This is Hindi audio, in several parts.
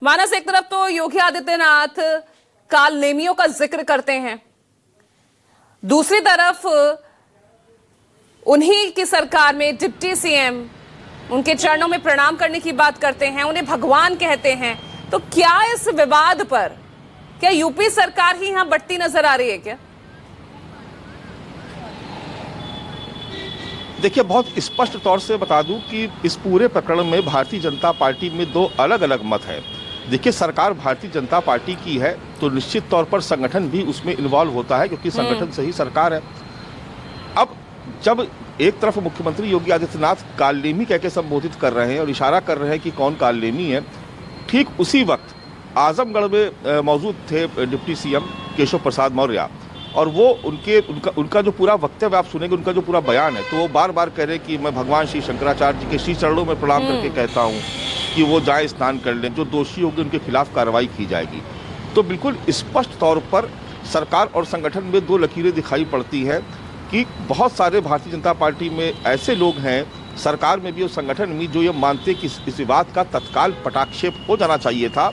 मानस, एक तरफ तो योगी आदित्यनाथ काल नेमियों का जिक्र करते हैं, दूसरी तरफ उन्हीं की सरकार में डिप्टी सीएम उनके चरणों में प्रणाम करने की बात करते हैं, उन्हें भगवान कहते हैं। तो क्या इस विवाद पर क्या यूपी सरकार ही यहां बढ़ती नजर आ रही है क्या? देखिए, बहुत स्पष्ट तौर से बता दूं कि इस पूरे प्रकरण में भारतीय जनता पार्टी में दो अलग अलग मत है। देखिए, सरकार भारतीय जनता पार्टी की है तो निश्चित तौर पर संगठन भी उसमें इन्वॉल्व होता है, क्योंकि संगठन से ही सरकार है। अब जब एक तरफ मुख्यमंत्री योगी आदित्यनाथ कालनेमी कह के संबोधित कर रहे हैं और इशारा कर रहे हैं कि कौन कालनेमी है, ठीक उसी वक्त आजमगढ़ में मौजूद थे डिप्टी सीएम केशव प्रसाद मौर्य, और वो उनका जो पूरा वक्तव्य आप सुनेंगे, उनका जो पूरा बयान है, तो वो बार बार कह रहे हैं कि मैं भगवान श्री शंकराचार्य जी के श्री चरणों में प्रणाम करके कहता हूँ कि वो जाए स्नान कर लें, जो दोषी होंगे उनके खिलाफ कार्रवाई की जाएगी। तो बिल्कुल स्पष्ट तौर पर सरकार और संगठन में दो लकीरें दिखाई पड़ती हैं कि बहुत सारे भारतीय जनता पार्टी में ऐसे लोग हैं, सरकार में भी और संगठन में, जो ये मानते कि इस विवाद का तत्काल पटाक्षेप हो जाना चाहिए था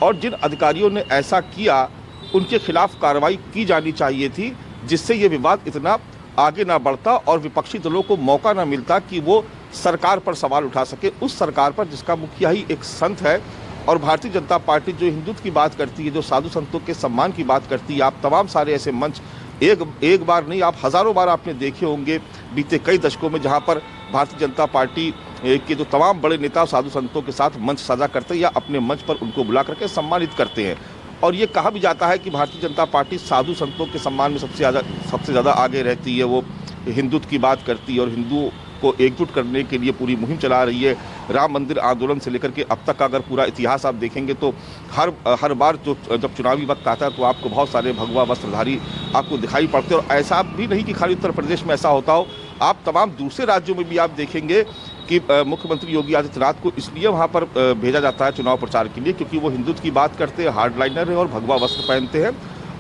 और जिन अधिकारियों ने ऐसा किया उनके खिलाफ कार्रवाई की जानी चाहिए थी, जिससे ये विवाद इतना आगे ना बढ़ता और विपक्षी दलों को मौका ना मिलता कि वो सरकार पर सवाल उठा सके, उस सरकार पर जिसका मुखिया ही एक संत है। और भारतीय जनता पार्टी जो हिंदुत्व की बात करती है, जो साधु संतों के सम्मान की बात करती है, आप तमाम सारे ऐसे मंच एक बार नहीं, आप हजारों बार आपने देखे होंगे बीते कई दशकों में, जहां पर भारतीय जनता पार्टी के जो तमाम बड़े नेता साधु संतों के साथ मंच साझा करते हैं या अपने मंच पर उनको बुला करके सम्मानित करते हैं। और ये कहा भी जाता है कि भारतीय जनता पार्टी साधु संतों के सम्मान में सबसे ज़्यादा आगे रहती है, वो हिंदुत्व की बात करती है और हिंदुओं को एकजुट करने के लिए पूरी मुहिम चला रही है। राम मंदिर आंदोलन से लेकर के अब तक का अगर पूरा इतिहास आप देखेंगे तो हर बार जब चुनावी वक्त आता है तो आपको बहुत सारे भगवा वस्त्रधारी आपको दिखाई पड़ते हैं। और ऐसा भी नहीं कि खाली उत्तर प्रदेश में ऐसा होता हो, आप तमाम दूसरे राज्यों में भी आप देखेंगे कि मुख्यमंत्री योगी आदित्यनाथ को इसलिए वहाँ पर भेजा जाता है चुनाव प्रचार के लिए क्योंकि वो हिंदुत्व की बात करते हैं, हार्डलाइनर है और भगवा वस्त्र पहनते हैं,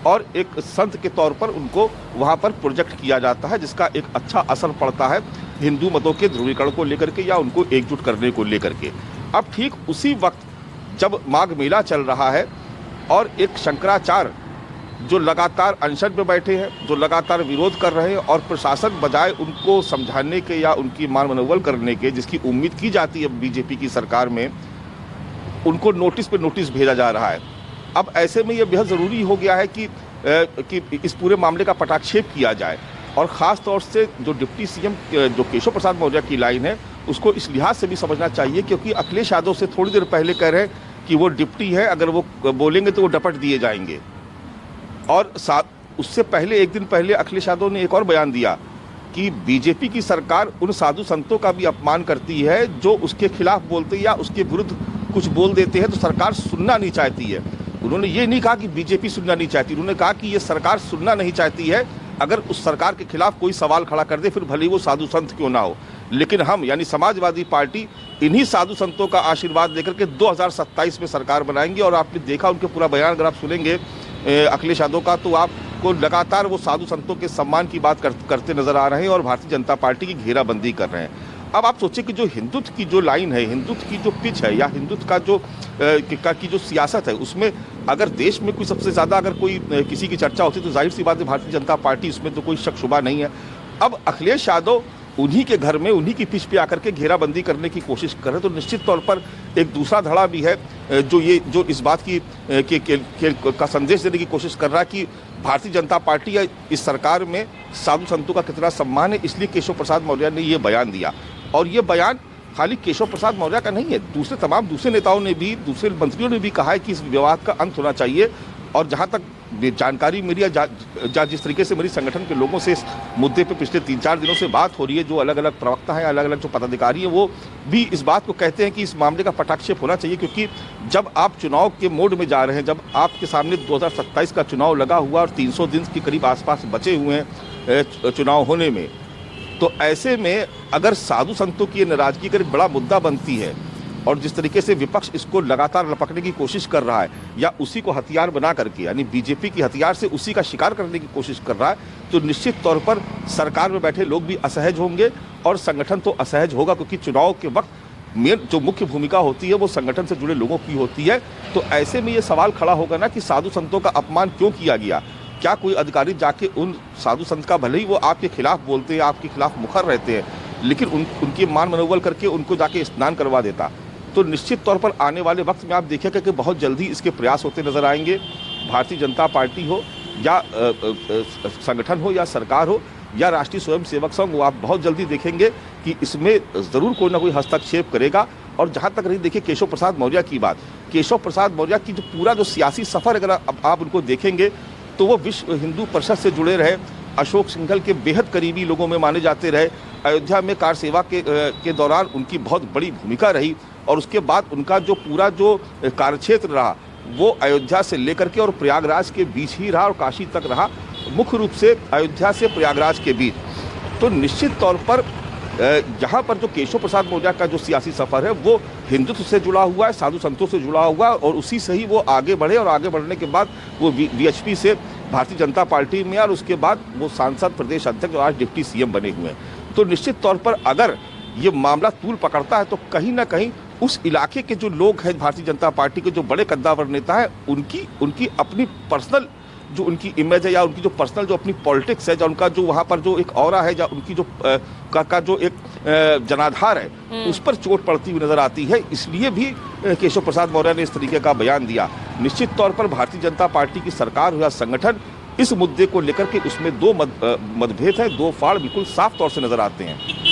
और एक संत के तौर पर उनको वहाँ पर प्रोजेक्ट किया जाता है, जिसका एक अच्छा असर पड़ता है हिंदू मतों के ध्रुवीकरण को लेकर के या उनको एकजुट करने को लेकर के। अब ठीक उसी वक्त जब माघ मेला चल रहा है और एक शंकराचार्य जो लगातार अनशन पे बैठे हैं, जो लगातार विरोध कर रहे हैं, और प्रशासन बजाय उनको समझाने के या उनकी मान मनोबल करने के, जिसकी उम्मीद की जाती है बीजेपी की सरकार में, उनको नोटिस पे नोटिस भेजा जा रहा है। अब ऐसे में यह बेहद ज़रूरी हो गया है कि इस पूरे मामले का पटाक्षेप किया जाए, और ख़ास तौर से जो डिप्टी सीएम जो केशव प्रसाद मौर्य की लाइन है उसको इस लिहाज से भी समझना चाहिए क्योंकि अखिलेश यादव से थोड़ी देर पहले कह रहे हैं कि वो डिप्टी है, अगर वो बोलेंगे तो वो डपट दिए जाएंगे। और उससे पहले एक दिन पहले अखिलेश यादव ने एक और बयान दिया कि बीजेपी की सरकार उन साधु संतों का भी अपमान करती है जो उसके खिलाफ बोलते हैं या उसके विरुद्ध कुछ बोल देते हैं तो सरकार सुनना नहीं चाहती है। उन्होंने ये नहीं कहा कि बीजेपी सुनना नहीं चाहती, उन्होंने कहा कि ये सरकार सुनना नहीं चाहती है। अगर उस सरकार के खिलाफ कोई सवाल खड़ा कर दे, फिर भले ही वो साधु संत क्यों ना हो, लेकिन हम यानी समाजवादी पार्टी इन्हीं साधु संतों का आशीर्वाद लेकर के 2027 में सरकार बनाएंगे। और आपने देखा उनके पूरा बयान अगर आप सुनेंगे अखिलेश यादव का, तो आपको लगातार वो साधु संतों के सम्मान की बात करते नजर आ रहे हैं और भारतीय जनता पार्टी की घेराबंदी कर रहे हैं। अब आप सोचिए कि जो हिंदुत्व की जो लाइन है, हिंदुत्व की जो पिच है, या हिंदुत्व का की जो सियासत है, उसमें अगर देश में कोई सबसे ज़्यादा अगर कोई किसी की चर्चा होती तो जाहिर सी बात है भारतीय जनता पार्टी, इसमें तो कोई शक शुबा नहीं है। अब अखिलेश यादव उन्हीं के घर में उन्हीं की पिच पे आकर के घेराबंदी करने की कोशिश कर रहे हैं, तो निश्चित तौर पर एक दूसरा धड़ा भी है जो इस बात का संदेश देने की कोशिश कर रहा है कि भारतीय जनता पार्टी या इस सरकार में साधु संतों का कितना सम्मान है। इसलिए केशव प्रसाद मौर्य ने ये बयान दिया, और ये बयान खाली केशव प्रसाद मौर्य का नहीं है, तमाम दूसरे नेताओं ने भी, दूसरे मंत्रियों ने भी कहा है कि इस विवाद का अंत होना चाहिए। और जहां तक जानकारी मेरी या जिस तरीके से मेरी संगठन के लोगों से इस मुद्दे पे पिछले 3-4 दिनों से बात हो रही है, जो अलग अलग प्रवक्ता हैं, अलग अलग जो पदाधिकारी हैं, वो भी इस बात को कहते हैं कि इस मामले का पटाक्षेप होना चाहिए, क्योंकि जब आप चुनाव के मोड में जा रहे हैं, जब आपके सामने 2027 का चुनाव लगा हुआ और 300 दिन के करीब आसपास बचे हुए हैं चुनाव होने में, तो ऐसे में अगर साधु संतों की नाराजगी का एक बड़ा मुद्दा बनती है और जिस तरीके से विपक्ष इसको लगातार लपकने की कोशिश कर रहा है या उसी को हथियार बना करके, यानी बीजेपी की हथियार से उसी का शिकार करने की कोशिश कर रहा है, तो निश्चित तौर पर सरकार में बैठे लोग भी असहज होंगे और संगठन तो असहज होगा, क्योंकि चुनाव के वक्त मेन जो मुख्य भूमिका होती है वो संगठन से जुड़े लोगों की होती है। तो ऐसे में ये सवाल खड़ा होगा ना कि साधु संतों का अपमान क्यों किया गया। क्या कोई अधिकारी जाके उन साधु संत का, भले ही वो आपके खिलाफ बोलते हैं, आपके खिलाफ मुखर रहते हैं, लेकिन उनकी मान मनोबल करके उनको जाके स्नान करवा देता। तो निश्चित तौर पर आने वाले वक्त में आप देखिएगा कि बहुत जल्दी इसके प्रयास होते नजर आएंगे। भारतीय जनता पार्टी हो या संगठन हो या सरकार हो या राष्ट्रीय स्वयंसेवक संघ हो, आप बहुत जल्दी देखेंगे कि इसमें ज़रूर कोई ना कोई हस्तक्षेप करेगा। और जहाँ तक रही देखिए केशव प्रसाद मौर्य की बात, केशव प्रसाद मौर्य की जो पूरा जो सियासी सफ़र अगर आप उनको देखेंगे तो वो विश्व हिंदू परिषद से जुड़े रहे, अशोक सिंघल के बेहद करीबी लोगों में माने जाते रहे। अयोध्या में कार सेवा के दौरान उनकी बहुत बड़ी भूमिका रही और उसके बाद उनका जो पूरा जो कार्यक्षेत्र रहा वो अयोध्या से लेकर के और प्रयागराज के बीच ही रहा और काशी तक रहा, मुख्य रूप से अयोध्या से प्रयागराज के बीच। तो निश्चित तौर पर यहाँ पर जो केशव प्रसाद मौर्य का जो सियासी सफ़र है वो हिंदुत्व से जुड़ा हुआ है, साधु संतों से जुड़ा हुआ है और उसी से ही वो आगे बढ़े और आगे बढ़ने के बाद वो वीएचपी से भारतीय जनता पार्टी में और उसके बाद वो सांसद, प्रदेश अध्यक्ष और आज डिप्टी सीएम बने हुए हैं। तो निश्चित तौर पर अगर ये मामला तूल पकड़ता है तो कहीं ना कहीं उस इलाके के जो लोग हैं भारतीय जनता पार्टी के जो बड़े कद्दावर नेता है उनकी अपनी पर्सनल जो उनकी इमेज है या उनकी जो पर्सनल जो अपनी पॉलिटिक्स है, या उनका जो वहाँ पर जो एक ऑरा है या उनकी जो का जो एक जनाधार है उस पर चोट पड़ती हुई नजर आती है। इसलिए भी केशव प्रसाद मौर्य ने इस तरीके का बयान दिया। निश्चित तौर पर भारतीय जनता पार्टी की सरकार हो या संगठन इस मुद्दे को लेकर के उसमें दो मतभेद हैं, दो फाड़ बिल्कुल साफ तौर से नजर आते हैं।